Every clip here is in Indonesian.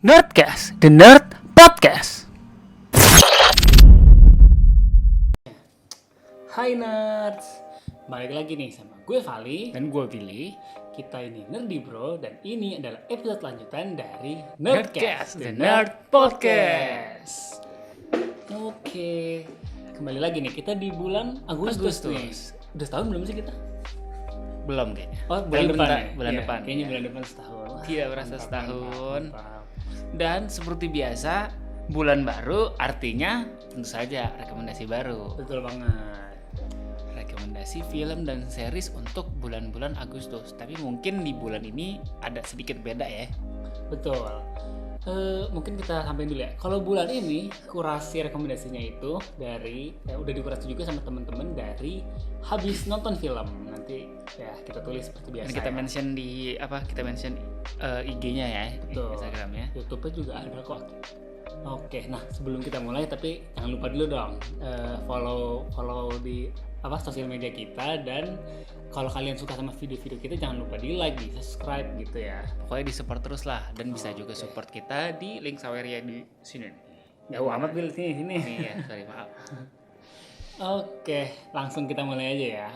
Nerdcast, The Nerd Podcast. Hai Nerds, balik lagi nih sama gue Vali Dan gue Billy. Kita ini Nerdy Bro dan ini adalah episode lanjutan dari Nerdcast, Nerdcast, The Nerd Podcast. Oke, kembali lagi nih kita di bulan Agustus. Nih. Udah setahun belum sih kita? Belum kayaknya. Oh, bulan depan ya? Bulan Iya, depan. Kayaknya bulan depan setahun. Tidak berasa setahun. Mantap. Dan seperti biasa, bulan baru artinya tentu saja rekomendasi baru. Betul banget. Rekomendasi film dan series untuk bulan-bulan Agustus. Tapi mungkin di bulan ini ada sedikit beda ya. Betul. Mungkin kita sampein dulu ya. Kalau bulan ini kurasi rekomendasinya itu dari udah dikurasi juga sama teman-teman dari habis nonton film. Nanti ya kita tulis seperti biasa. Dan kita ya. mention di kita mention IG-nya ya, Betul. Instagram-nya. YouTube-nya juga ada kok. Oke, nah sebelum kita mulai tapi jangan lupa dulu dong follow di sosial media kita, dan kalau kalian suka sama video-video kita jangan lupa di like, di subscribe gitu ya. Pokoknya di support terus lah, dan bisa juga support kita di link Saweria di sini. Jauh amat Bil, sini. Nih ya, sorry maaf. Oke, langsung kita mulai aja ya.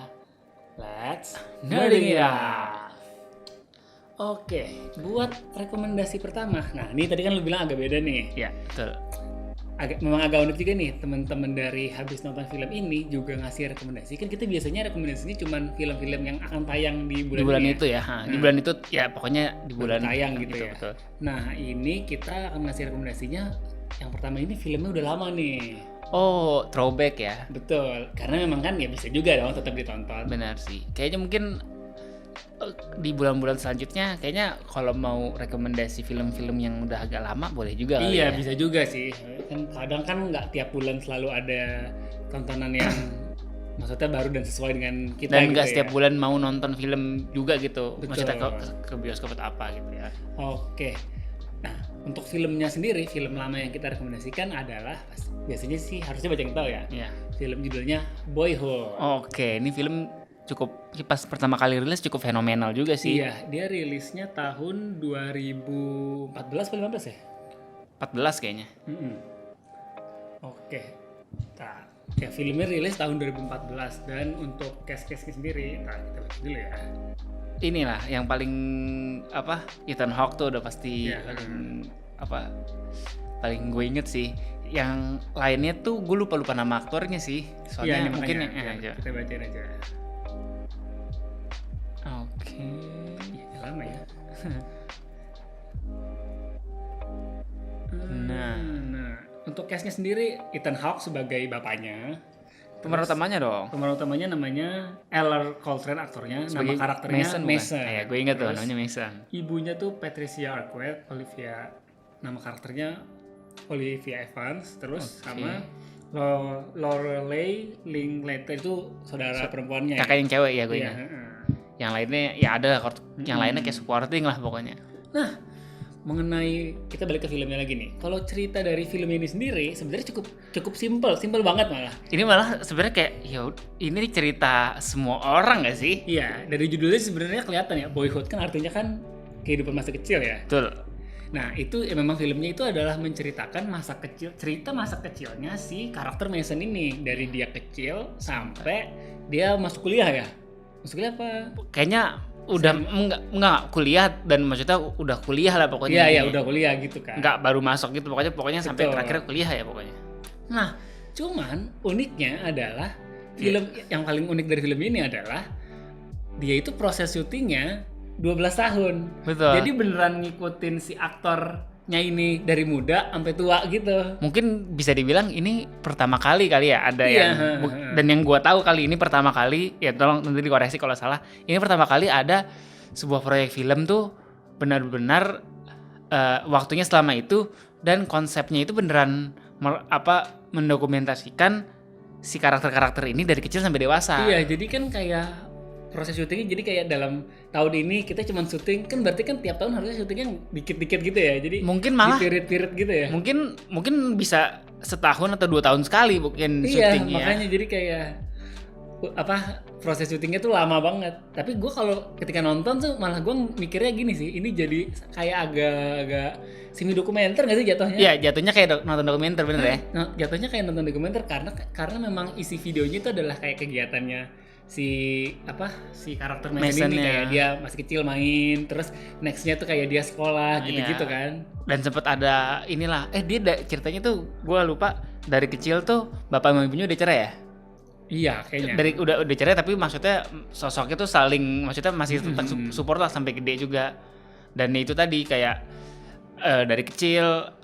Let's Nerding it up. Oke, buat rekomendasi pertama. Nah, ini tadi kan lu bilang agak beda nih. Ya, betul. Memang agak unik juga nih, teman-teman dari habis nonton film ini juga ngasih rekomendasi. Kan kita biasanya rekomendasinya cuman film-film yang akan tayang di bulan, Di bulan ini itu ya. Di bulan itu ya pokoknya di bulan tayang gitu ya. Betul. Nah, ini kita akan ngasih rekomendasinya. Yang pertama ini filmnya udah lama nih. Oh, throwback ya. Betul, karena memang kan ya bisa juga dong tetap ditonton. Benar sih. Kayaknya mungkin di bulan-bulan selanjutnya kayaknya kalau mau rekomendasi film-film yang udah agak lama boleh juga kali Iya, ya. bisa juga sih. Kan kadang kan nggak tiap bulan selalu ada tontonan yang maksudnya baru dan sesuai dengan kita. Dan gitu nggak ya. setiap bulan mau nonton film juga gitu. Betul. Maksudnya ke bioskop atau apa gitu ya. Oke. Nah, untuk filmnya sendiri, film lama yang kita rekomendasikan adalah biasanya sih harusnya banyak yang tahu ya. Iya. Film judulnya Boyhood. Oke, ini film cukup pas pertama kali rilis cukup fenomenal juga sih. Iya, dia rilisnya tahun 2014 atau 15 ya? 14 kayaknya. Oke. Nah, ya filmnya rilis tahun 2014 dan untuk cast-castnya sendiri, nah kita baca dulu ya. Inilah yang paling Ethan Hawke tuh udah pasti Iya. paling gue inget sih. Yang lainnya tuh gue lupa nama aktornya sih. Soalnya Iya, mungkin makanya, kita bacain aja. Oke. Ya, lama ya. Nah, untuk castnya sendiri Ethan Hawke sebagai bapaknya. pemeran utamanya dong. Pemeran utamanya namanya Eller Coltrane aktornya, Sebagai nama karakternya Mason. Ya, gue inget tuh Terus namanya Mason. Ibunya tuh Patricia Arquette, nama karakternya Olivia Evans, terus Oke. sama Lorelei Linklater itu saudara perempuannya. Kakak yang cewek ya gue Iya, ingat. heeh. Yang lainnya ya ada yang lainnya kayak supporting lah pokoknya. Nah, mengenai kita balik ke filmnya lagi nih. Kalau cerita dari film ini sendiri sebenarnya cukup simpel banget malah. Ini malah sebenarnya kayak ini cerita semua orang gak sih? Iya, dari judulnya sebenarnya kelihatan ya, Boyhood kan artinya kan kehidupan masa kecil ya. Betul. Nah, itu memang filmnya itu adalah menceritakan cerita masa kecilnya si karakter Mason ini, dari dia kecil sampai dia masuk kuliah ya. Masuk kuliah apa? Kayaknya udah enggak kuliah, dan maksudnya udah kuliah lah pokoknya. Iya, udah kuliah gitu kan. Enggak baru masuk gitu pokoknya sampai Betul. terakhir kuliah ya pokoknya. Nah, cuman uniknya adalah yang paling unik dari film ini adalah dia itu proses syutingnya 12 tahun. Betul. Jadi beneran ngikutin si aktornya ini dari muda sampai tua gitu. Mungkin bisa dibilang ini pertama kali ya ada Iya, dan yang gua tahu kali ini pertama kali, ya tolong nanti dikoreksi kalau salah. Ini pertama kali ada sebuah proyek film tuh benar-benar waktunya selama itu, dan konsepnya itu beneran mendokumentasikan si karakter-karakter ini dari kecil sampai dewasa. Iya, jadi kan kayak proses syutingnya jadi kayak dalam tahun ini kita cuma syuting, kan berarti kan tiap tahun harusnya syutingnya dikit-dikit gitu ya. Jadi Mungkin malah di period gitu ya. mungkin bisa setahun atau 2 tahun sekali mungkin Iya, syutingnya. makanya jadi kayak proses syutingnya tuh lama banget. Tapi gue kalau ketika nonton tuh malah gue mikirnya gini sih, ini jadi kayak agak semi dokumenter nggak sih jatuhnya? Iya, jatuhnya kayak nonton dokumenter bener ya. Nah, jatuhnya kayak nonton dokumenter karena memang isi videonya itu adalah kayak kegiatannya si karakter Mason ini, Masonnya. kayak dia masih kecil main, terus nextnya tuh kayak dia sekolah gitu-gitu Iya. kan. Dan sempet ada inilah, ceritanya tuh gue lupa, dari kecil tuh bapak sama ibunya udah cerai ya. Iya kayaknya. Dari udah cerai, tapi maksudnya sosoknya tuh saling, maksudnya masih tetap support lah sampai gede juga. Dan itu tadi kayak dari kecil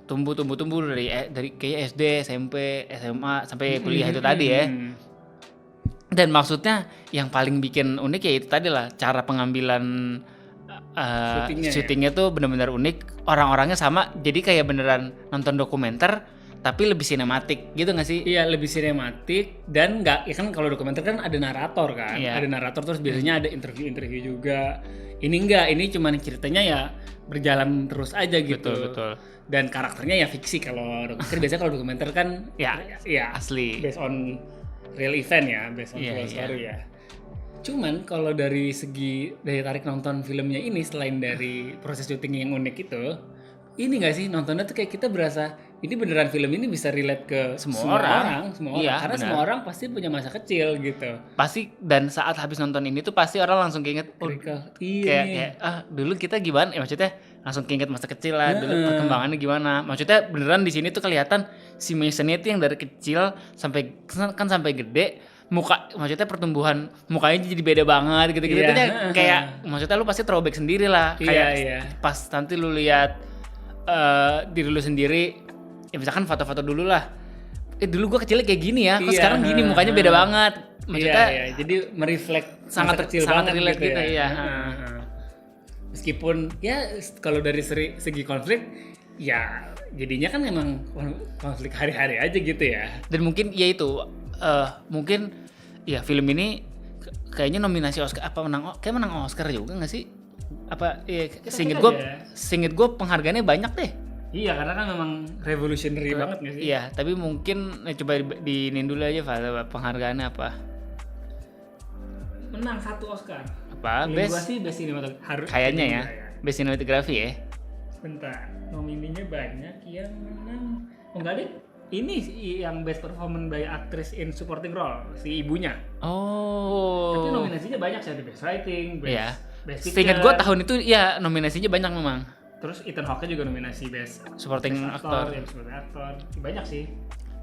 tumbuh dari kayak SD, SMP, SMA sampai kuliah itu tadi ya. Dan maksudnya yang paling bikin unik ya itu tadi lah, cara pengambilan syutingnya tuh benar-benar unik. Orang-orangnya sama, jadi kayak beneran nonton dokumenter tapi lebih sinematik gitu nggak sih? Iya, lebih sinematik dan nggak, ya kan kalau dokumenter kan ada narator kan, Iya. ada narator terus biasanya ada interview juga. Ini enggak, ini cuman ceritanya ya berjalan terus aja gitu. Betul. Dan karakternya ya fiksi. Kalau dokumenter biasanya kalau dokumenter kan Ya, ya asli. based on real event ya, based on Iya, real iya. story ya. Cuman kalau dari segi daya tarik nonton filmnya ini, selain dari proses syuting yang unik itu, ini nggak sih nontonnya tuh kayak kita berasa ini beneran film ini bisa relate ke Semua orang. Iya, karena benar. semua orang pasti punya masa kecil gitu. Pasti, dan saat habis nonton ini tuh pasti orang langsung keinget, oh, Iya. kayak dulu kita gimana? Maksudnya langsung keinget masa kecil lah, dulu perkembangannya gimana. Maksudnya beneran di sini tuh kelihatan si Mason itu yang dari kecil sampai gede, maksudnya pertumbuhan mukanya jadi beda banget gitu-gitu. Iya. Itu kayak maksudnya lu pasti throwback sendiri lah, kayak Iya. pas nanti lu lihat diri lu sendiri, ya misalkan foto-foto dulu lah. Dulu gua kecilnya kayak gini ya, kok Iya, sekarang gini mukanya beda banget. Maksudnya iya. Jadi mereflect sangat masa kecil sangat banget relate gitu ya. ya. Meskipun ya kalau dari segi konflik ya jadinya kan memang konflik hari-hari aja gitu ya. Dan mungkin ya itu mungkin ya film ini kayaknya nominasi Oscar, kayak menang Oscar juga nggak sih? Apa seinget gue penghargaannya banyak deh. Iya, karena kan memang revolutionary banget nggak sih? Iya, tapi mungkin coba diinin dulu aja Pak, penghargaannya apa? Menang 1 Oscar. Apa? Feeling Best gua sih best cinematography. kayaknya ya. Best cinematography ya. Bentar, nomininya banyak yang menang. Oh enggak deh. Ini sih yang best performance by actress in supporting role, si ibunya. Oh. Tapi nominasinya banyak sih, ada best writing, best, Iya. best Seingat picture. gue tahun itu ya nominasinya banyak memang. Terus Ethan Hawke juga nominasi best Supporting best actor. ya, supporting actor. Banyak sih.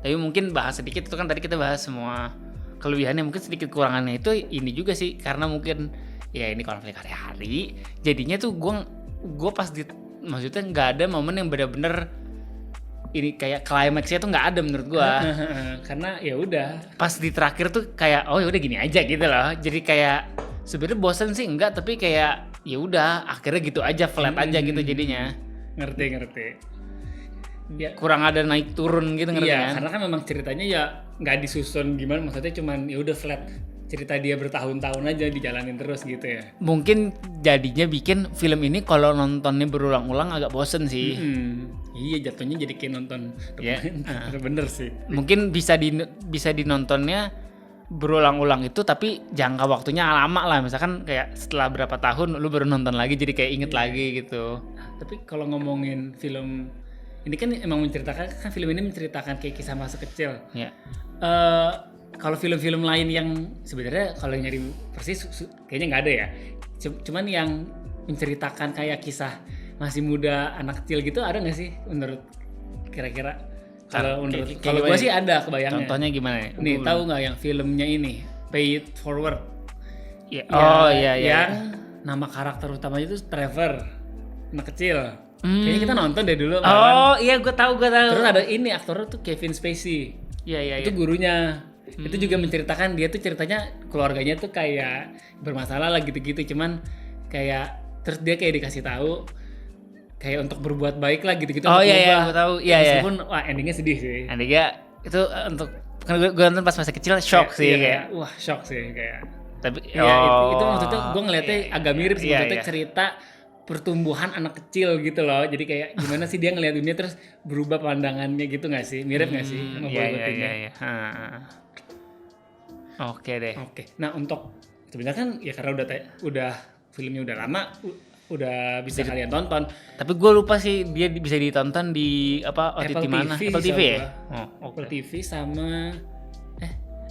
Tapi mungkin bahas sedikit, itu kan tadi kita bahas semua kelebihannya, mungkin sedikit kekurangannya itu ini juga sih, karena mungkin ya ini konflik hari-hari, jadinya tuh gue pas maksudnya nggak ada momen yang benar-benar ini kayak klimaksnya tuh nggak ada menurut gue. Karena ya udah. Pas di terakhir tuh kayak oh ya udah gini aja gitu loh, jadi kayak sebenarnya bosan sih enggak, tapi kayak ya udah akhirnya gitu aja, flat aja gitu jadinya. Ngerti. Ya, Kurang ada naik turun gitu, ngerti iya, kan? karena kan memang ceritanya ya nggak disusun gimana, maksudnya cuman ya udah flat cerita dia bertahun-tahun aja dijalanin terus gitu ya. Mungkin jadinya bikin film ini kalau nontonnya berulang-ulang agak bosen sih. Iya, jatuhnya jadi kayak nonton Ya, dokumenter. Bener sih. Mungkin bisa dinontonnya berulang-ulang itu, tapi jangka waktunya lama lah, misalkan kayak setelah berapa tahun lu baru nonton lagi jadi kayak inget lagi gitu. Tapi kalau ngomongin film ini kan emang menceritakan, film ini menceritakan kayak kisah masa kecil. Ya. Kalau film-film lain yang sebenarnya kalau nyari persis kayaknya nggak ada ya. Cuman yang menceritakan kayak kisah masih muda anak kecil gitu ada nggak sih menurut kira-kira? Kalau gue sih ada kebayangnya. Contohnya gimana ya? Nih tahu nggak yang filmnya ini Pay It Forward? Ya, oh iya. Yang nama karakter utamanya itu Trevor, anak kecil. Kayaknya kita nonton deh dulu. Oh iya, gue tahu. Terus ada ini aktornya tuh Kevin Spacey. Iya. Itu gurunya. Itu juga menceritakan, dia tuh ceritanya keluarganya tuh kayak bermasalah lah gitu-gitu, cuman kayak terus dia kayak dikasih tahu kayak untuk berbuat baik lah gitu-gitu. Oh untuk iya, berubah. gue tahu. Iya. Meskipun wah endingnya sedih sih. Andega itu untuk kan gue nonton pas masa kecil shock sih kayak. Wah shock sih kayak. Tapi Iya itu maksudnya gue ngeliatnya iya, agak mirip sih, iya, maksudnya iya. cerita pertumbuhan anak kecil gitu loh. Jadi kayak gimana sih dia ngeliat dunia terus berubah pandangannya gitu nggak sih? Mirip nggak sih sama Iya. Bobotinya? Iya. Oke deh. Oke. Nah, untuk sebenarnya kan ya karena udah filmnya udah lama, udah bisa kalian tonton. Tapi gue lupa sih dia bisa ditonton di apa OTT Apple mana? TV Apple sih TV ya? sama Apple TV sama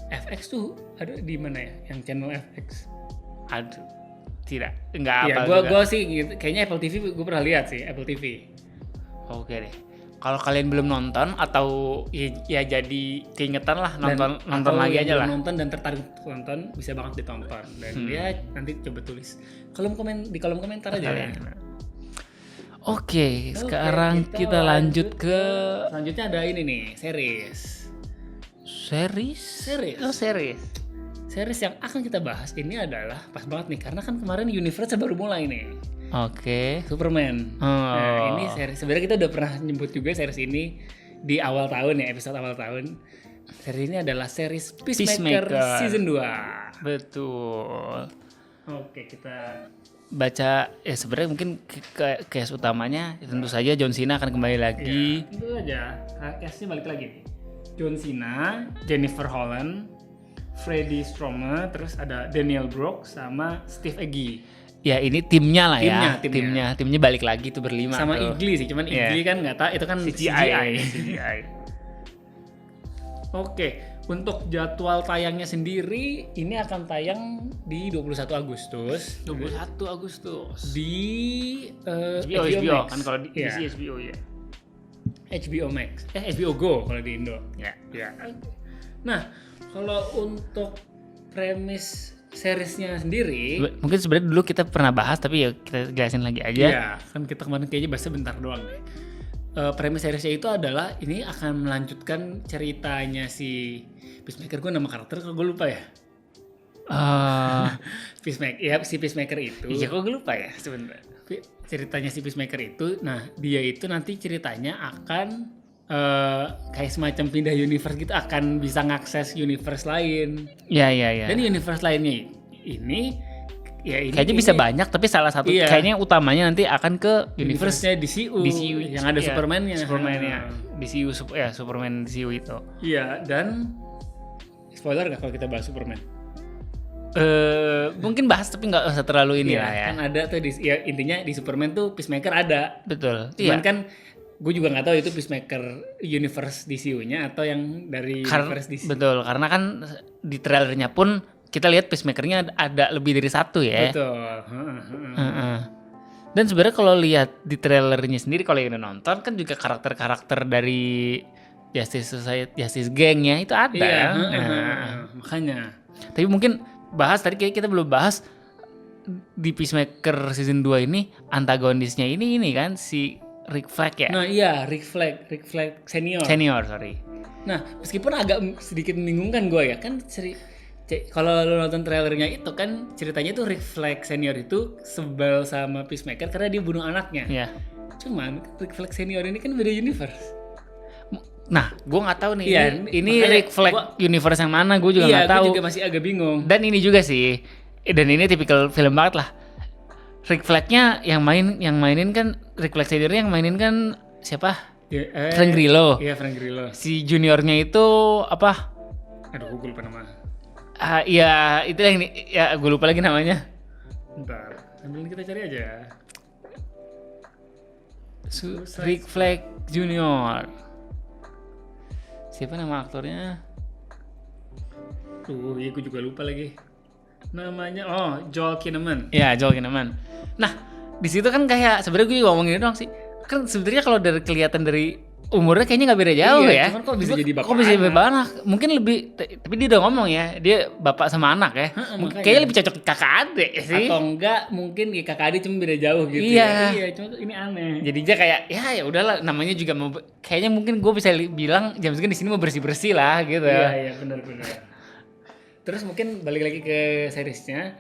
FX tuh ada di mana ya? Yang channel FX. Aduh, enggak Iya, apa gua sih gitu. Kayaknya Apple TV gue pernah lihat sih, Apple TV. Oke deh. Kalau kalian belum nonton atau ya jadi keingetan lah nonton lagi aja lah. Nonton dan tertarik untuk nonton bisa banget ditonton dan ya nanti coba tulis di kolom komentar aja ya. Oke, sekarang kita lanjut ke selanjutnya ada ini nih, series. Oh, series. Series yang akan kita bahas ini adalah pas banget nih karena kan kemarin Universe baru mulai nih. Oke. Superman. Nah, ini series sebenarnya kita udah pernah nyebut juga series ini di awal tahun ya, episode awal tahun. Series ini adalah series Peacemaker season 2. Betul. Oke, kita baca ya sebenarnya mungkin case utamanya tentu saja John Cena akan kembali lagi. Ya, tentu aja. Case-nya balik lagi nih. John Cena, Jennifer Holland, Freddie Stromer, terus ada Daniel Brooks sama Steve Agee. Ya ini timnya lah ya. Timnya balik lagi tuh berlima. Sama tuh. Igli sih, cuman Igli kan nggak tahu itu kan CGI. Oke, untuk jadwal tayangnya sendiri ini akan tayang di 21 Agustus. 21 Agustus. Di HBO Max. kan kalau di ya. HBO ya. HBO Max. HBO Go kalau di Indo. Ya. Nah, kalau untuk premis seriesnya sendiri, mungkin sebenarnya dulu kita pernah bahas tapi ya kita jelasin lagi aja. Iya, kan kita kemarin kayaknya bahasnya bentar doang deh. Premis seriesnya itu adalah ini akan melanjutkan ceritanya si Peacemaker. Gue nama karakter kalau gue lupa ya. Peacemaker, ya si Peacemaker itu. Iya, kok gue lupa ya sebenarnya. Ceritanya si Peacemaker itu, nah dia itu nanti ceritanya akan kayak semacam pindah universe gitu, akan bisa ngakses universe lain. Iya. Dan universe lainnya ini kayaknya bisa banyak, tapi salah satu kayaknya utamanya nanti akan ke universe-nya DCU yang ada Superman-nya. DCU ya, Superman DCU itu. Iya, dan spoiler nggak kalau kita bahas Superman? Mungkin bahas tapi nggak usah terlalu ini lah ya. Kan ada tuh intinya di Superman tuh Peacemaker ada. Betul. Cuman kan gue juga nggak tahu itu Peacemaker universe DCU-nya atau yang dari universe DC. Betul, karena kan di trailernya pun kita lihat Peacemaker-nya ada lebih dari satu ya. Betul. Dan sebenarnya kalau lihat di trailernya sendiri, kalau yang udah nonton kan juga karakter-karakter dari Justice Gang-nya itu ada. Iya, makanya. Tapi mungkin bahas tadi kita belum bahas di Peacemaker season 2 ini antagonisnya ini kan si Rick Flag ya. Nah iya, Rick Flag senior. Sorry. Nah meskipun agak sedikit membingungkan gue ya kan kalau lo nonton trailernya itu kan ceritanya tuh Rick Flag senior itu sebel sama Peacemaker karena dia bunuh anaknya. Iya. Cuman Rick Flag senior ini kan beda universe. Nah, gue nggak tahu nih. Iya, ini Rick Flag universe yang mana? Gue juga nggak tahu. Iya, gue juga masih agak bingung. Dan ini juga sih. Dan ini tipikal film banget lah. Rick Flag-nya yang mainin kan Rick Flag senior yang mainin kan siapa? Frank Grillo. Iya, Frank Grillo. Si juniornya itu apa? Aduh, gue lupa nama. Iya, itu yang gue lupa lagi namanya. Bentar, sambil kita cari aja. Rick Flag Junior. Siapa nama aktornya? Iya gue juga lupa lagi. Namanya Joel Kinnaman. Iya, Joel Kinnaman. Nah, di situ kan kayak sebenarnya gue ngomongin doang sih. Kan sebenarnya kalau kelihatan dari umurnya kayaknya nggak beda jauh ya. Cuman kok bisa jadi bapak? Kok bisa jadi bapak anak? Mungkin lebih, tapi dia udah ngomong ya, dia bapak sama anak ya. Kayaknya lebih cocok kakak adik sih. Atau enggak mungkin kakak adik cuma beda jauh gitu. Iya, cuma ini aneh. Jadinya kayak ya udahlah, namanya juga mau, kayaknya mungkin gue bisa bilang James Gunn di sini mau bersih lah gitu. Iya benar. Terus mungkin balik lagi ke seriesnya.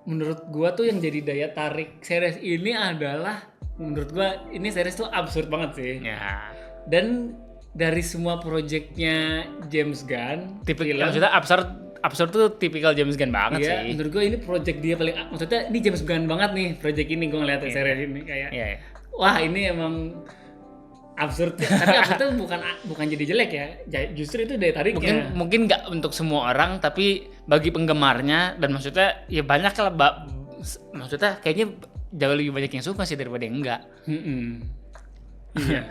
Menurut gue tuh yang jadi daya tarik series ini adalah, menurut gue ini series tuh absurd banget sih. Ya. Dan dari semua proyeknya James Gunn, maksudnya absurd tuh tipikal James Gunn banget sih. Menurut gue ini proyek dia paling, maksudnya ini James Gunn banget nih proyek ini, gue ngeliat series ini kayak, wah ini emang absurd, tapi absurd itu bukan jadi jelek ya. Justru itu daya tariknya. Mungkin nggak untuk semua orang, tapi bagi penggemarnya, dan maksudnya ya banyak lah, maksudnya kayaknya jauh lebih banyak yang suka sih daripada yang enggak. Iya.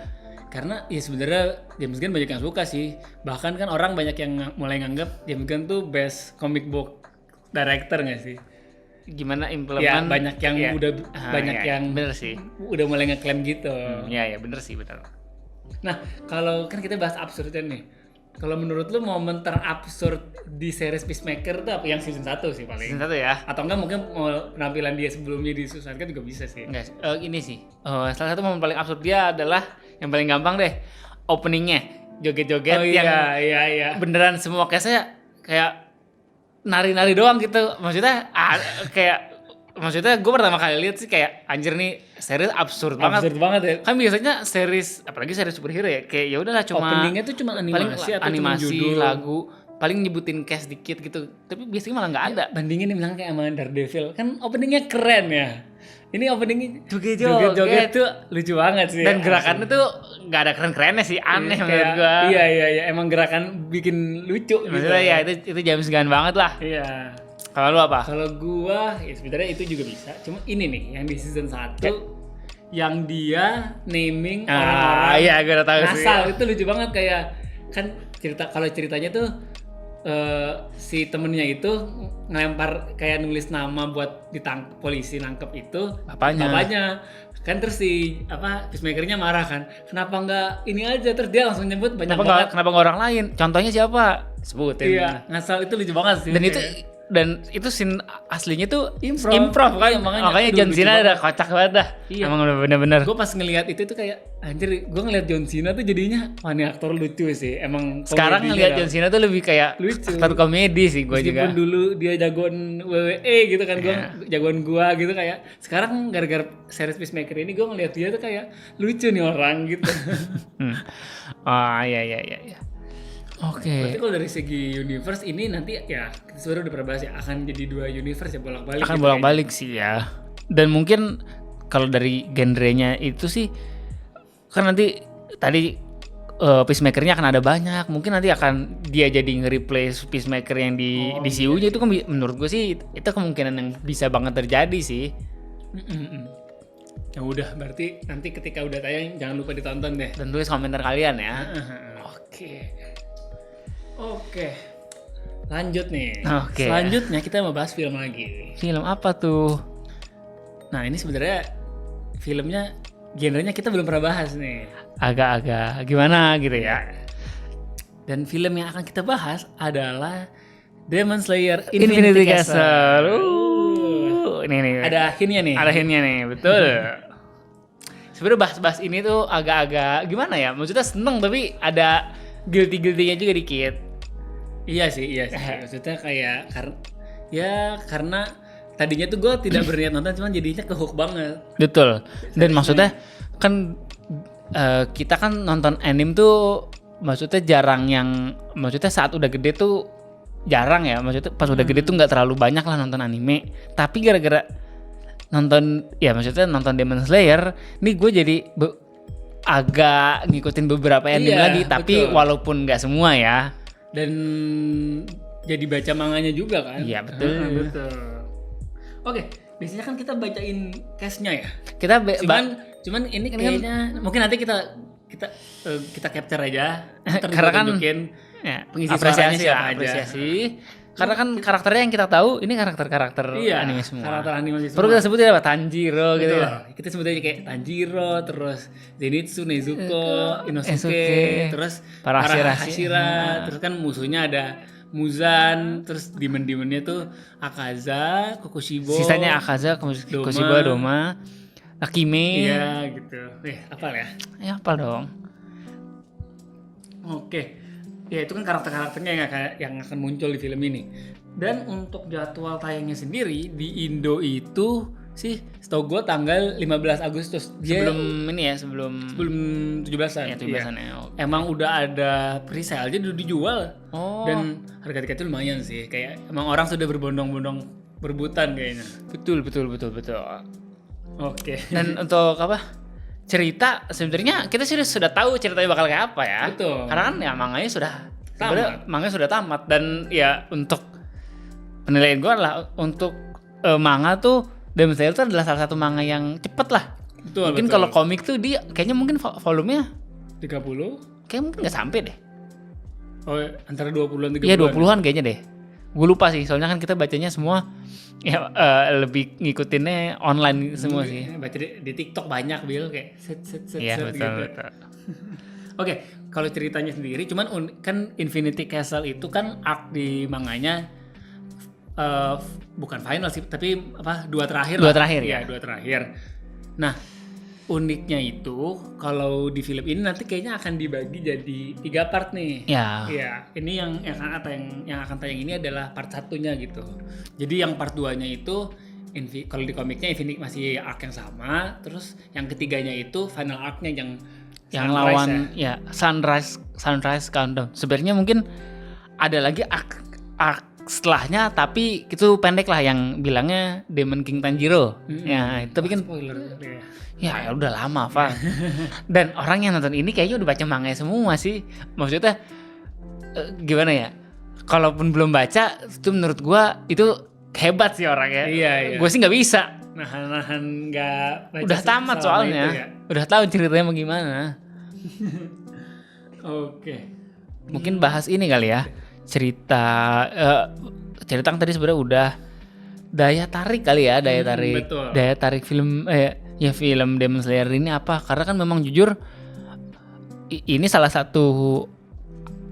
Karena ya sebenarnya James Gunn banyak yang suka sih. Bahkan kan orang banyak yang mulai nganggap James Gunn tuh best comic book director nggak sih? Gimana implement? Ya banyak yang udah yang bener sih. Udah mulai ngeklaim gitu. Ya bener sih, bener. Nah, kalau kan kita bahas absurdnya nih. Kalau menurut lu momen terabsurd di series Peacemaker tuh apa? Yang season 1 sih paling. Season 1 ya. Atau enggak mungkin penampilan dia sebelumnya di Suicide Squad juga bisa sih. Enggak, ini sih. Salah satu momen paling absurd dia adalah yang paling gampang deh. Openingnya joget-joget yang iya. beneran semua case-nya kayak nari-nari doang gitu. Maksudnya gue pertama kali lihat sih kayak anjir nih series absurd banget. Absurd banget ya. Kan biasanya series, apalagi series superhero ya, kayak ya udahlah cuma openingnya tuh cuma animasi atau animasi, cuma judul, lagu, paling nyebutin cast dikit gitu. Tapi biasanya malah nggak ada. Bandingin nih bilang kayak sama Daredevil, kan openingnya keren ya. Ini openingnya joget-joget tuh lucu banget sih. Dan gerakannya tuh nggak ada keren-kerennya sih, aneh menurut gua. Iya, emang gerakan bikin lucu. Maksudnya gitu. ya itu James Gunn banget lah. Iya. Kalau lu apa? Kalau gua ya sebenarnya itu juga bisa. Cuma ini nih yang di season 1 yang dia naming orang-orang. Iya, gua udah tahu sih. Asal itu lucu banget, kayak kan ceritanya tuh si temennya itu ngelempar kayak nulis nama buat polisi nangkep itu bapaknya. Kan terus si Peacemaker-nya marah kan, kenapa nggak ini aja, terus dia langsung nyebut banyak banget. Kenapa nggak orang lain? Contohnya siapa? Sebutin. Iya, ngasal itu lucu banget sih. Dan itu scene aslinya tuh improv kan. Iya, makanya John Cena udah kocak banget dah. Iya. Emang bener-bener. Gue pas ngelihat itu tuh kayak anjir, gue ngelihat John Cena tuh jadinya ini aktor lucu sih. Emang sekarang ngelihat John Cena tuh lebih kayak lucu. Aktor komedi sih gue juga. Meskipun dulu dia jagoan WWE gitu kan, gue jagoan gue gitu, kayak sekarang gara-gara series Peacemaker ini gue ngelihat dia tuh kayak lucu nih orang gitu. Iya. Oke. Berarti kalau dari segi universe ini nanti ya kita sebenarnya udah pernah bahas ya, akan jadi 2 universe ya, bolak-balik. Akan gitu bolak-balik sih ya. Dan mungkin kalau dari genrenya itu sih kan nanti tadi Peacemaker-nya akan ada banyak. Mungkin nanti akan dia jadi nge-replace Peacemaker yang di DCU-nya itu kan menurut gue sih itu kemungkinan yang bisa banget terjadi sih. Ya udah, berarti nanti ketika udah tayang jangan lupa ditonton deh. Dan tulis komentar kalian ya. Oke. Lanjut nih. Oke. Selanjutnya kita mau bahas film lagi. Film apa tuh? Nah, ini sebenarnya filmnya genrenya kita belum pernah bahas nih. Agak-agak gimana gitu ya. Dan film yang akan kita bahas adalah Demon Slayer Infinity Castle. Ini ada hintnya nih. Ada hintnya nih, betul. Sebenarnya bahas-bahas ini tuh agak-agak gimana ya? Maksudnya seneng tapi ada guilty-guilty-nya juga dikit. Iya sih. Maksudnya kayak karena tadinya tuh gue tidak berniat nonton, cuman jadinya kehook banget. Betul. Dan maksudnya kan kita kan nonton anime tuh maksudnya jarang yang, maksudnya saat udah gede tuh jarang ya. Maksudnya pas udah gede tuh nggak terlalu banyak lah nonton anime. Tapi gara-gara nonton Demon Slayer, nih gue jadi agak ngikutin beberapa anime lagi. Tapi walaupun nggak semua ya. Dan jadi baca manganya juga kan? Iya betul. Oke, biasanya kan kita bacain cast-nya ya. Cuman ini kayaknya mungkin nanti kita capture aja. Karena kan pengisi apresiasi siapa aja. Karena kan karakternya yang kita tahu ini karakter anime semua. Karakter anime semua. Perlu kita sebutin apa? Tanjiro gitu ya. Kita sebutin kayak Tanjiro, terus Zenitsu, Nezuko, Inosuke, terus para Hashira, terus kan musuhnya ada Muzan, terus demon-demonnya tuh Akaza, Kokushibo. Sisanya Akaza, Kokushibo, Doma, Akime. Iya gitu. Hafal ya? Ya hafal dong. Oke. Ya itu kan karakter-karakternya yang akan muncul di film ini. Dan untuk jadwal tayangnya sendiri di Indo itu sih setahu gue tanggal 15 Agustus. Sebelum 17-an. Ya 17-an ya. Emang udah ada pre-sale, jadi udah dijual. Dan harga tiketnya lumayan sih. Kayak emang orang sudah berbondong-bondong berebutan kayaknya. Betul. Oke. Dan untuk apa? cerita sebenarnya kita sudah tahu ceritanya bakal kayak apa ya. Betul. Karena kan ya manganya sudah tamat dan ya untuk penilaian gue adalah untuk manga tuh Demon Slayer itu adalah salah satu manga yang cepet lah. Betul. Mungkin kalau komik tuh dia kayaknya mungkin volumenya 30. kayak mungkin nggak sampai deh. Oh, antara 20-an 30-an. Iya 20-an kayaknya deh. Gue lupa sih, soalnya kan kita bacanya semua ya lebih ngikutinnya online semua sih. Baca di TikTok banyak Bil kayak set Iya betul, gitu. betul. Oke, kalau ceritanya sendiri cuman kan Infinity Castle itu kan arc di manganya bukan final sih, tapi dua terakhir. Dua terakhir ya. Dua terakhir. Nah, uniknya itu kalau di film ini nanti kayaknya akan dibagi jadi 3 part nih. Ya. Iya, ini yang akan tayang ini adalah part 1-nya gitu. Jadi yang part 2-nya itu kalau di komiknya Infinity masih arc yang sama, terus yang ketiganya itu final arc-nya yang lawan ya Sunrise Countdown. Sebenarnya mungkin ada lagi arc setelahnya, tapi itu pendek lah, yang bilangnya Demon King Tanjiro. Ya, tapi kan spoiler. Ya udah lama, Pak. Dan orang yang nonton ini kayaknya udah baca manga semua sih. Maksudnya gimana ya? Kalaupun belum baca, itu menurut gua itu hebat sih orangnya. Iya. Gue sih nggak bisa. Nahan nggak baca. Udah tamat soalnya. Ya? Udah tahu ceritanya bagaimana. Oke. Mungkin bahas ini kali ya. Cerita yang tadi sebenarnya udah daya tarik kali ya, Betul. daya tarik film ya film Demon Slayer ini apa? Karena kan memang jujur ini salah satu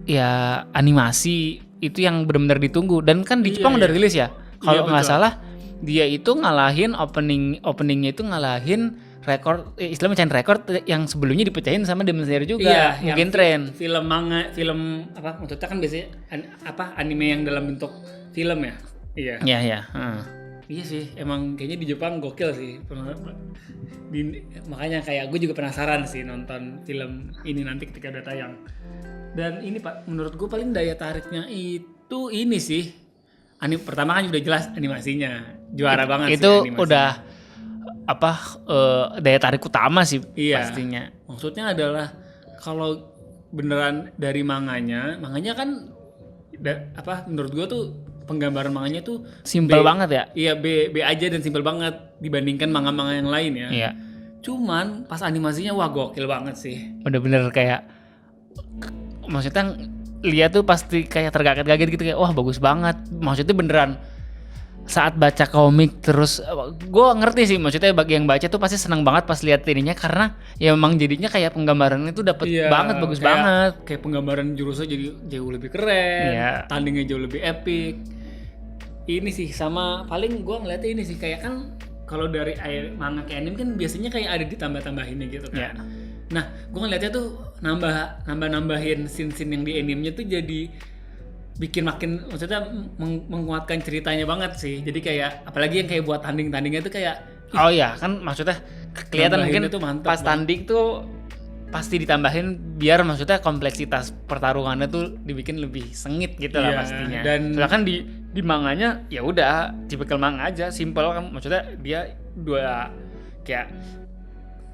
ya animasi itu yang benar-benar ditunggu, dan kan di Jepang udah rilis ya. Kalau nggak salah dia itu ngalahin openingnya itu ngalahin rekor, istilahnya mecahin rekor yang sebelumnya dipecahin sama Demon Slayer juga. Iya, mungkin tren film maksudnya kan biasanya anime yang dalam bentuk film ya. Iya. Iya. Iya sih, emang kayaknya di Jepang gokil sih. Makanya kayak gue juga penasaran sih nonton film ini nanti ketika udah tayang. Dan ini Pak, menurut gue paling daya tariknya itu ini sih. Pertama kan udah jelas animasinya. Juara banget itu sih animasinya. udah daya tarik utama sih pastinya. Maksudnya adalah kalau beneran dari manganya kan menurut gue tuh penggambaran manganya tuh simpel banget ya. Iya, B aja dan simpel banget dibandingkan manga-manga yang lain ya. Iya. Cuman pas animasinya wah gokil banget sih. Bener-bener kayak maksudnya lihat tuh pasti kayak terkaget-kaget gitu, kayak wah bagus banget. Maksudnya beneran saat baca komik terus gue ngerti sih, maksudnya bagi yang baca tuh pasti senang banget pas lihat ininya, karena ya memang jadinya kayak penggambarannya tuh dapet banget, bagus banget. Kayak penggambaran jurusnya jadi jauh lebih keren, tandingnya jauh lebih epic. Ini sih sama paling gue ngeliatnya ini sih kayak kan kalau dari manga ke anime kan biasanya kayak ada ditambah-tambahinnya gitu kan. Yeah. Nah, gue ngeliatnya tuh nambahin scene-scene yang di animenya tuh jadi bikin makin, maksudnya menguatkan ceritanya banget sih. Jadi kayak apalagi yang kayak buat tandingnya tuh kayak oh iya kan, maksudnya kelihatan mungkin pas tanding tuh pasti ditambahin biar maksudnya kompleksitas pertarungannya tuh dibikin lebih sengit gitu lah pastinya. Dan sedangkan di manganya ya udah tipikal manga aja, simple kan, maksudnya dia kayak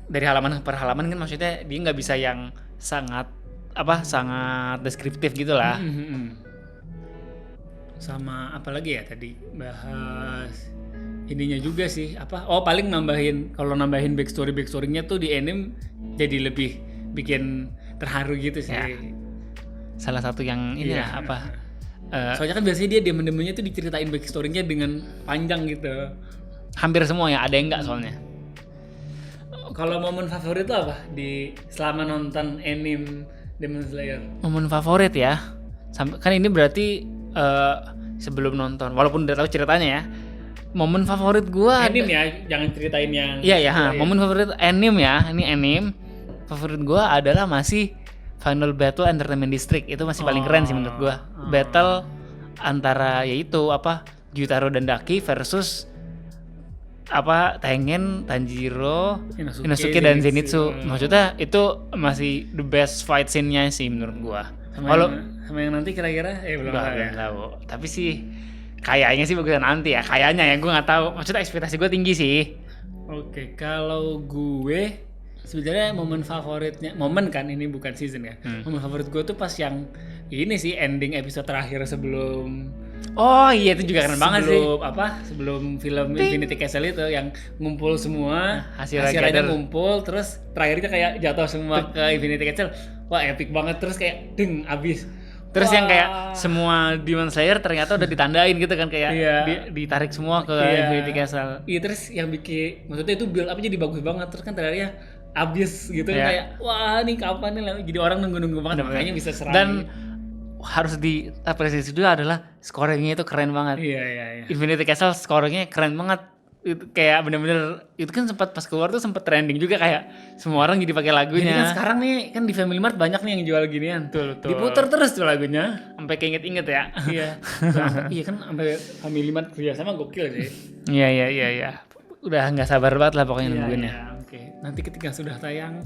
dari halaman per halaman kan, maksudnya dia nggak bisa yang sangat deskriptif gitu lah. Sama apalagi ya tadi bahas ininya juga sih paling nambahin backstory-nya tuh di anime jadi lebih bikin terharu gitu sih. Ya. Salah satu yang ini lah soalnya kan biasanya dia demen-demennya tuh diceritain backstory-nya dengan panjang gitu. Hampir semua ya, ada yang enggak soalnya. Kalau momen favorit tuh apa di selama nonton anime Demon Slayer? Momen favorit ya, kan ini berarti sebelum nonton, walaupun udah tahu ceritanya ya. Momen favorit gua anime ya, jangan ceritain yang momen favorit anime ya, ini anime favorit gua adalah masih Final Battle Entertainment District. Itu masih paling keren sih menurut gua. Battle antara yaitu Gyutaro dan Daki versus Tengen, Tanjiro, Inosuke dan Zenitsu. Maksudnya itu masih the best fight scene-nya sih menurut gua. Sama yang nanti kira-kira belum tahu. Tapi sih kayaknya sih bagusan nanti ya. Kayaknya ya, gue nggak tahu. Maksudnya ekspektasi gue tinggi sih. Oke, kalau gue sebenarnya momen kan ini bukan season ya. Momen favorit gue tuh pas yang ini sih ending episode terakhir sebelum Oh iya itu juga keren banget sih. Sebelum film Infinity Castle itu yang ngumpul semua Hasilnya hasilnya ngumpul terus terakhirnya kayak jatuh semua ke Infinity Castle. Wah epic banget terus kayak ding abis. Terus yang kayak semua Demon Slayer ternyata udah ditandain gitu kan kayak ditarik semua ke Infinity Castle. Iya terus yang bikin maksudnya itu build up jadi bagus banget terus kan terakhirnya abis gitu kayak wah nih kapan nih jadi orang nunggu banget makanya bisa serang. Dan harus diapresiasi juga adalah scoringnya itu keren banget. Iya. Infinity Castle scoringnya keren banget. Itu kayak bener-bener itu kan sempat pas keluar tuh sempat trending juga kayak semua orang jadi pakai lagunya. Jadi kan sekarang nih kan di Family Mart banyak nih yang jual ginian. Betul. Diputer terus tuh lagunya Sampai keinget-inget ya. Iya. Iya kan sampai Family Mart kerjasama gokil sih. Iya. Udah nggak sabar banget lah pokoknya nungguinnya. Iya. Oke. Nanti ketika sudah tayang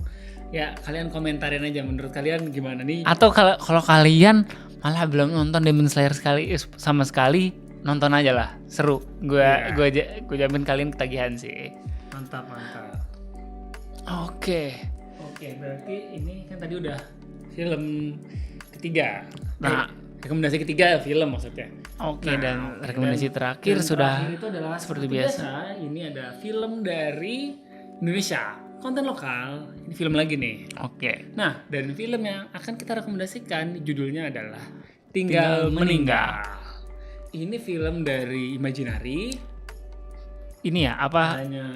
ya kalian komentarin aja menurut kalian gimana nih. Atau kalau kalian malah belum nonton Demon Slayer sama sekali nonton aja lah, seru. Gue jamin kalian ketagihan sih. Mantap. Oke, berarti ini kan tadi udah film ketiga. Nah, rekomendasi ketiga film maksudnya. Oke, dan rekomendasi terakhir sudah itu adalah seperti biasa. Ini ada film dari Indonesia, konten lokal. Ini film lagi nih. Oke. Nah, dan film yang akan kita rekomendasikan judulnya adalah Tinggal Meninggal. Ini film dari Imaginary. Ini ya apa? Hanya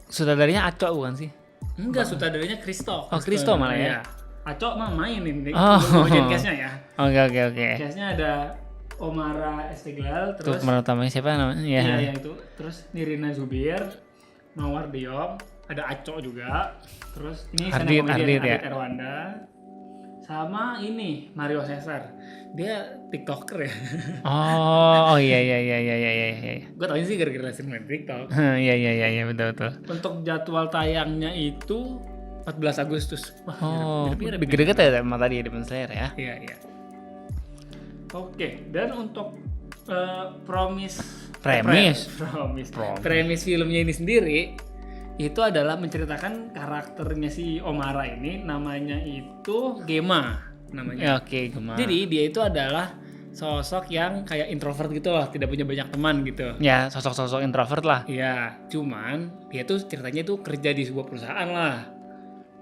sutradaranya Aco bukan sih? Enggak, sutradaranya Christo. Oh, Christo malah ya. Aco mah main ini. Bagian cast-nya ya. Oke. Cast-nya ada Omara Esteglal, terus pemeran utamanya siapa namanya? Iya, itu. Terus Nirina Zubir, Mawar Diop, ada Aco juga. Terus ini Ardit ya. Erwanda. Sama ini Mario Cesar. Dia TikToker ya. Oh iya. Gue tau sih gara-gara sering main TikTok. Iya betul. Untuk jadwal tayangnya itu 14 Agustus. Wah, deket ya sama tadi Demon Slayer ya. Iya. Oke, dan untuk premis filmnya ini sendiri itu adalah menceritakan karakternya si Omara ini, namanya itu Gema namanya. Oke, Gema. Jadi dia itu adalah sosok yang kayak introvert gitu loh, tidak punya banyak teman gitu. Ya, sosok introvert lah. Iya, cuman dia tuh ceritanya tuh kerja di sebuah perusahaan lah.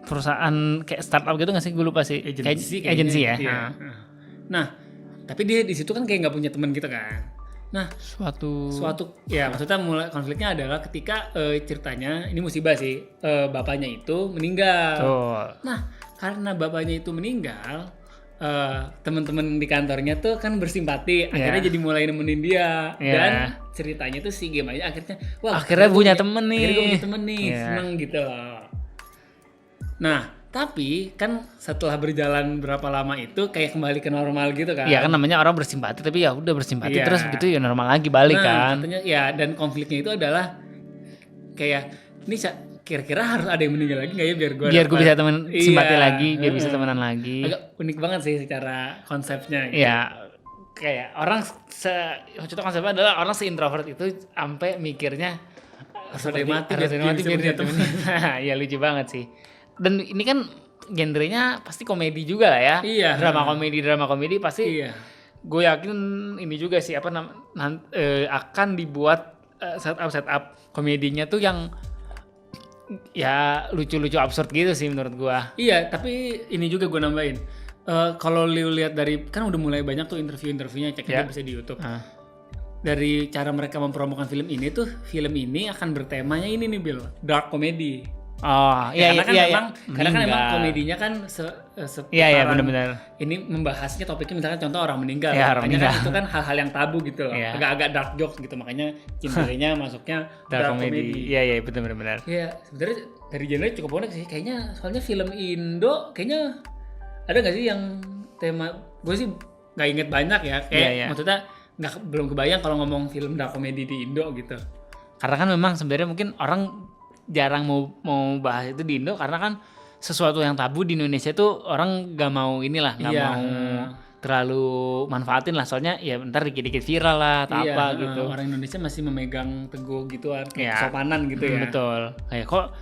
Perusahaan kayak startup gitu nggak sih? Gue lupa sih. Agency ya. Iya. Nah, tapi dia di situ kan kayak nggak punya teman gitu kan. Nah, suatu ya maksudnya mulai konfliknya adalah ketika ceritanya ini musibah sih, bapaknya itu meninggal. Nah, karena bapaknya itu meninggal, teman-teman di kantornya tuh kan bersimpati, akhirnya jadi mulai nemenin dia. Dan ceritanya tuh si Game aja akhirnya punya temen nih. Akhirnya punya temen nih, seneng gitu loh. Nah, tapi kan setelah berjalan berapa lama itu kayak kembali ke normal gitu kan. Iya kan namanya orang bersimpati, tapi ya udah bersimpati terus begitu ya normal lagi balik kan. Katanya ya, dan konfliknya itu adalah kayak ini kira-kira harus ada yang meninggal lagi nggak ya biar gue bisa simpati lagi, biar bisa temenan lagi. Agak unik banget sih secara konsepnya. Iya, kayak orang contoh konsepnya adalah orang se-introvert itu sampai mikirnya harus ada yang mati biar dia temenin. Iya lucu banget sih. Dan ini kan genrenya pasti komedi juga lah ya. Iya. Drama komedi pasti. Iya. Gue yakin ini juga sih akan dibuat setup komedinya tuh yang ya lucu-lucu absurd gitu sih menurut gue. Iya, tapi ini juga gue nambahin. Kalau lu lihat dari kan udah mulai banyak tuh interviewnya, cek aja bisa di YouTube. Dari cara mereka mempromokan film ini akan bertemanya ini nih Bill, dark comedy. Oh iya karena kan emang komedinya kan iya benar-benar ini membahasnya topiknya misalkan contoh orang meninggal, orang meninggal. Kan itu kan hal-hal yang tabu gitu loh, agak-agak dark jokes gitu, makanya genrenya masuknya dark comedy. Iya benar-benar. Iya sebenarnya dari genre cukup unik sih kayaknya, soalnya film Indo kayaknya ada nggak sih yang tema, gue sih nggak inget banyak ya kayak maksudnya belum kebayang kalau ngomong film dark comedy di Indo gitu. Karena kan memang sebenarnya mungkin orang jarang mau bahas itu di Indo karena kan sesuatu yang tabu di Indonesia tuh orang gak mau inilah, gak mau terlalu manfaatin lah, soalnya ya ntar dikit-dikit viral lah atau apa gitu. Orang Indonesia masih memegang teguh gituan, kesopanan gitu ya. Betul. Kayak kok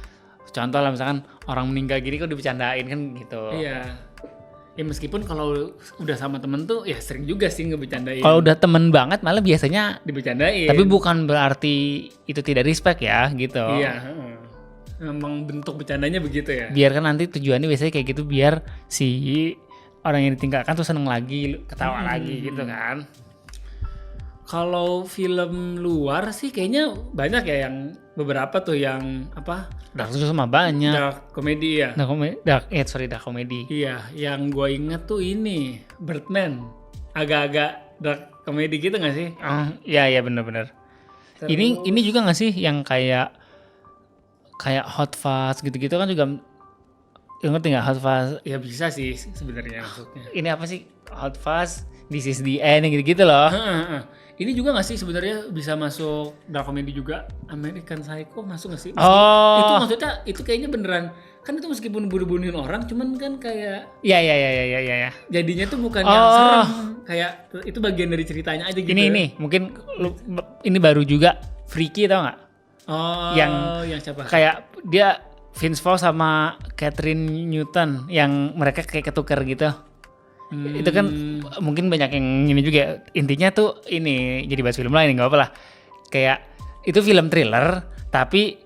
contoh lah misalkan orang meninggal gini kok dibercandain kan gitu. Iya. Ya meskipun kalau udah sama temen tuh ya sering juga sih ngebercandain. Kalau udah temen banget malah biasanya dibercandain. tapi bukan berarti itu tidak respect ya gitu. Iya, emang bentuk bercandanya begitu ya. Biar kan nanti tujuannya biasanya kayak gitu biar si orang yang ditinggalkan tuh seneng lagi, ketawa lagi gitu kan. Kalau film luar sih kayaknya banyak ya yang beberapa tuh yang apa? Dark tuh sama banyak. Dark komedi ya. Dark komedi. Iya, yang gue inget tuh ini Birdman. Agak-agak dark komedi gitu nggak sih? Iya benar-benar. Ini juga nggak sih yang kayak Hot Fuzz gitu-gitu kan juga. Ngerti nggak Hot Fuzz? Ya bisa sih sebenarnya maksudnya. Ini apa sih Hot Fuzz? This is the end gitu-gitu loh. Ini juga nggak sih sebenarnya bisa masuk dark comedy juga? American Psycho masuk nggak sih? Itu maksudnya itu kayaknya beneran kan itu meskipun bunuh-bunuhin orang, cuman kan kayak Iya. jadinya tuh bukan yang serem, kayak itu bagian dari ceritanya aja gitu. Ini mungkin ini baru juga Freaky tau nggak? Yang siapa? Kayak dia Vince Vaughn sama Catherine Newton yang mereka kayak ketukar gitu. Itu kan mungkin banyak yang ini juga. Intinya tuh ini jadi bahas film lain nggak apa lah. Kayak itu film thriller tapi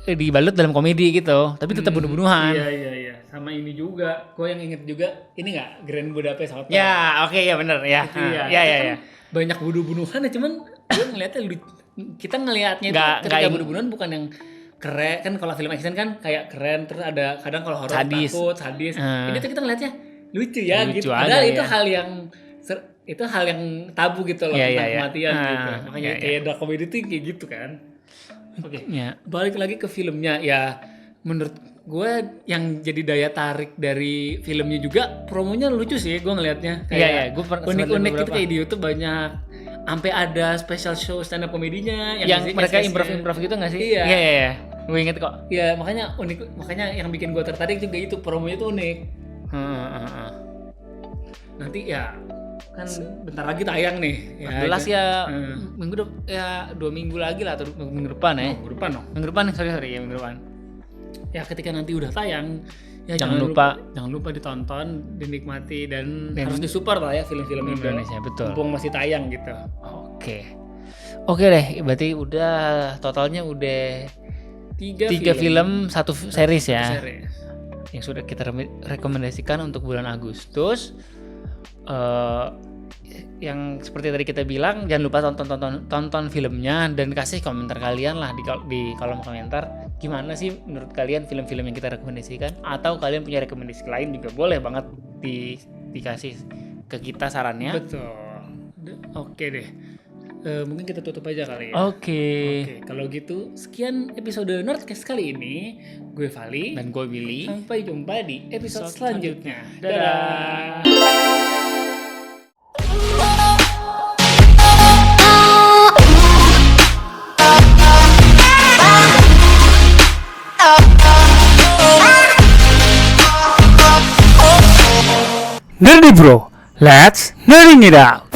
dibalut dalam komedi gitu. Tapi tetap bunuh-bunuhan. Iya. Sama ini juga. Gue yang inget juga ini nggak Grand Budapest Hotel. Ya oke, ya benar ya. Iya. Banyak bunuh-bunuhan ya, cuman gue ngeliatnya kita ngelihatnya itu ketika bunuh-bunuhan bukan yang keren kan. Kalau film action kan kayak keren, terus ada kadang kalau horor takut, sadis. Ini tuh kita ngelihatnya lucu ya gitu. Padahal itu hal yang tabu gitu loh, tentang kematian gitu. Makanya kayak dark comedy tuh kayak gitu kan. Oke. Balik lagi ke filmnya ya, menurut gue yang jadi daya tarik dari filmnya juga promonya lucu sih gue ngelihatnya. Kayak unik-unik gitu, kayak di YouTube banyak. Sampai ada special show stand up komedinya yang mereka improv gitu nggak sih? Iya. Gue inget kok. Iya, makanya unik, makanya yang bikin gue tertarik juga itu promonya tuh unik. Nanti ya kan bentar lagi tayang nih. 14 ya. Minggu depan ya 2 minggu lagi lah atau minggu depan ya. Minggu depan nih, sorry ya minggu depan. Ya ketika nanti udah tayang ya jangan lupa ditonton, dinikmati dan harus disupport lah ya film-film Indonesia, betul. Mumpung masih tayang gitu. Oke deh, berarti udah totalnya udah 3 film 1 series ya. Yang sudah kita rekomendasikan untuk bulan Agustus. Yang seperti tadi kita bilang, jangan lupa tonton filmnya dan kasih komentar kalian lah di kolom komentar. Gimana sih menurut kalian film-film yang kita rekomendasikan? Atau kalian punya rekomendasi lain juga boleh banget dikasih ke kita sarannya. Betul. Oke deh. Mungkin kita tutup aja kali ya. Oke. Kalau gitu sekian episode Nerdcast kali ini. Gue Vali dan gue Billy. Sampai jumpa di episode selanjutnya. Dadah. Nerdy Bro, let's nerding it out.